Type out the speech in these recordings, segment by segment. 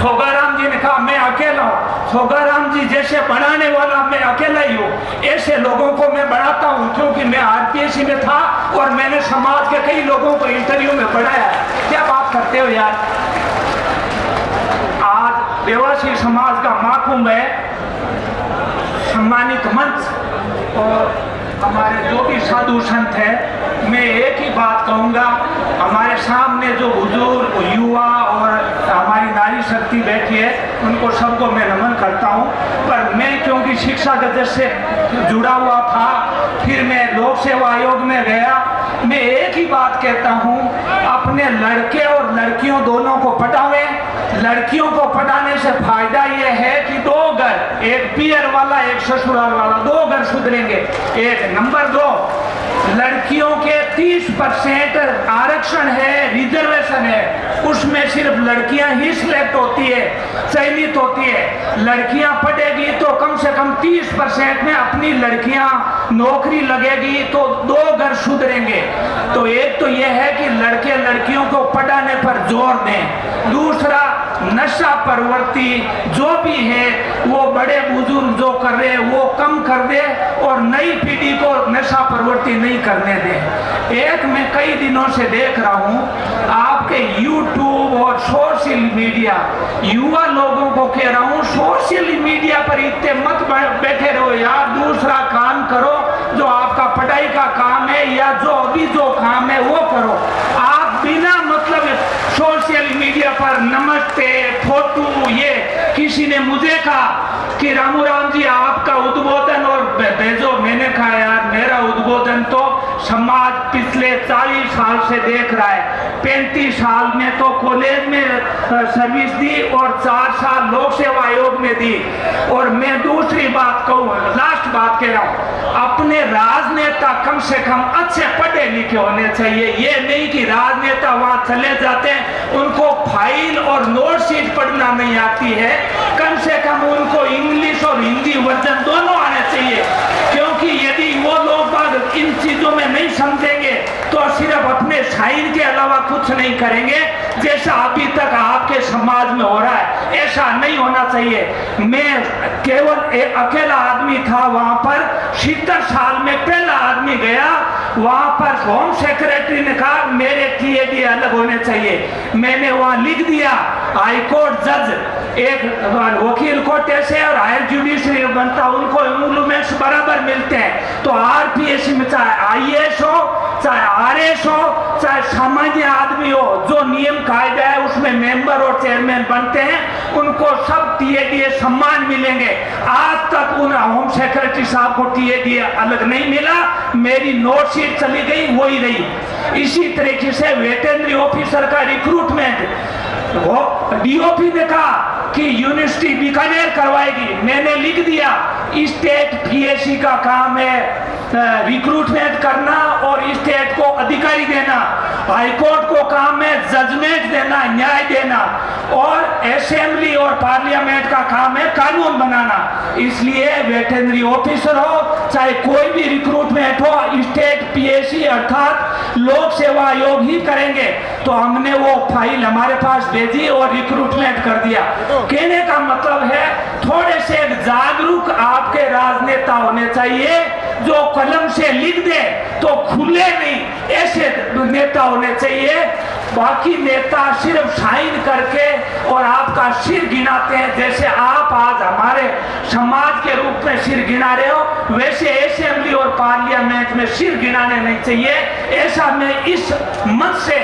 छोगाराम जी ने कहा मैं अकेला हूँ, छोगाराम जी जैसे बढ़ाने वाला मैं अकेला ही हूँ, ऐसे लोगों को मैं बढ़ाता हूँ क्योंकि मैं आरपीएससी में था और मैंने समाज के कई लोगों को इंटरव्यू में बढ़ाया। क्या बात करते हो यार। आज देवासी समाज का महाकुंभ है, सम्मानित मंच और हमारे जो भी साधु संत है, मैं एक ही बात कहूँगा, हमारे सामने जो बुजुर्ग युवा और हमारी नारी शक्ति बैठी है उनको सबको मैं नमन करता हूँ। पर मैं क्योंकि शिक्षा गजट से जुड़ा हुआ था, फिर मैं लोक सेवा आयोग में गया, मैं एक ही बात कहता हूँ, अपने लड़के और लड़कियों दोनों को पढ़ावें। लड़कियों को पढ़ाने से फायदा ये है कि दो घर, एक पियर वाला एक ससुराल वाला, दो घर सुधरेंगे। एक नंबर 2, लड़कियों के 30% आरक्षण है, रिजर्वेशन है, उसमें सिर्फ लड़कियां ही सिलेक्ट होती है, चयनित होती है। लड़कियां पढ़ेगी तो कम से कम 30% में अपनी लड़कियां नौकरी लगेगी तो दो घर सुधरेंगे। तो एक तो यह है कि लड़के लड़कियों को पढ़ाने पर जोर दें। दूसरा, नशा प्रवृत्ति जो भी है वो बड़े बुजुर्ग जो कर रहे हैं वो कम कर दे और नई पीढ़ी को नशा प्रवृत्ति नहीं करने दे। एक मैं कई दिनों से देख रहा हूँ आपके YouTube और सोशल मीडिया, युवा लोगों को कह रहा हूँ सोशल मीडिया पर इतने मत बैठे रहो यार, दूसरा काम करो जो आपका पढ़ाई का काम है या जो अभी जो काम है वो करो। आप बिना मतलब सोशल मीडिया पर नमस्ते फोटो, ये किसी ने मुझे कहा कि रामू राम जी आपका उद्बोधन और भेजो, मैंने कहा यार मेरा उद्बोधन तो समाज पिछले 40 साल से देख रहा है। 35 साल में तो कॉलेज में सर्विस दी और 4 साल लोक सेवा आयोग में दी। और मैं दूसरी बात कहूँ, लास्ट बात कह रहा हूँ, अपने राजनेता कम से कम अच्छे पढ़े लिखे होने चाहिए। ये नहीं कि राजनेता वहां चले जाते हैं उनको फाइल और नोट शीट पढ़ना नहीं आती है, कम से कम उनको इंग्लिश और हिंदी वर्जन दोनों आने चाहिए। क्योंकि यदि वो लोग इन चीजों में नहीं समझेंगे तो सिर्फ अपने साइन के अलावा कुछ नहीं करेंगे, जैसा अभी तक आपके समाज में हो रहा है। ऐसा नहीं होना चाहिए। मैं केवल एक अकेला आदमी था वहां पर, 70 साल में पहला आदमी गया वहां पर, होम सेक्रेटरी ने कहा मेरे टीएडी अलग होने चाहिए। मैंने वहां लिख दिया, हाईकोर्ट जज एक वकील कोटे से और हायर जुडिशरी बनता, उनको एमुलमेंट्स बराबर मिलते हैं। तो आरपीएससी में चाहे आईएएस हो, चाहे आरएस हो, चाहे सामान्य आदमी हो, जो नियम कायदा है उसमें मेंबर और चेयरमैन बनते हैं, उनको सब टीएडीए सम्मान मिलेंगे। आज तक उन होम सेक्रेटरी साहब को टीएडीए अलग नहीं मिला, मेरी नोट शीट चली गई वही रही। इसी तरीके से वेटरनरी ऑफिसर का रिक्रूटमेंट, वो डीओपी ने कहा कि यूनिवर्सिटी बीकानेर करवाएगी, मैंने लिख दिया स्टेट पीएससी का काम है रिक्रूटमेंट करना और स्टेट को अधिकारी देना, हाईकोर्ट को काम है जजमेंट देना, न्याय देना, और असेंबली और पार्लियामेंट का काम है कानून बनाना। इसलिए वेटरनरी ऑफिसर हो चाहे कोई भी रिक्रूटमेंट हो, स्टेट पीएससी अर्थात लोक सेवा आयोग ही करेंगे। तो हमने वो फाइल हमारे पास भेजी और रिक्रूटमेंट कर दिया। कहने का मतलब है थोड़े से जागरूक आपके राजनेता होने चाहिए, जो कलम से लिख दे तो खुले नहीं, ऐसे नेता होने चाहिए। बाकी नेता सिर्फ साइन करके और आपका सिर गिनाते हैं, जैसे आप आज हमारे समाज के रूप में सिर गिना रहे हो, वैसे असेंबली और पार्लियामेंट में सिर गिनाने नहीं चाहिए। ऐसा मैं इस मंच से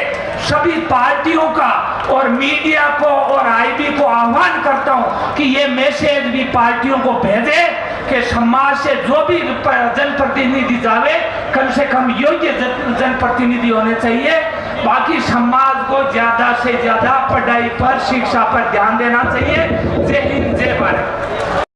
सभी पार्टियों का और मीडिया को और आईबी को आह्वान करता हूं कि ये मैसेज भी पार्टियों को भेजे कि समाज से जो भी जनप्रतिनिधि जावे कम से कम योग्य जनप्रतिनिधि होने चाहिए। बाकी समाज को ज्यादा से ज्यादा पढ़ाई पर, शिक्षा पर ध्यान देना चाहिए। जय हिंद, जय भारत।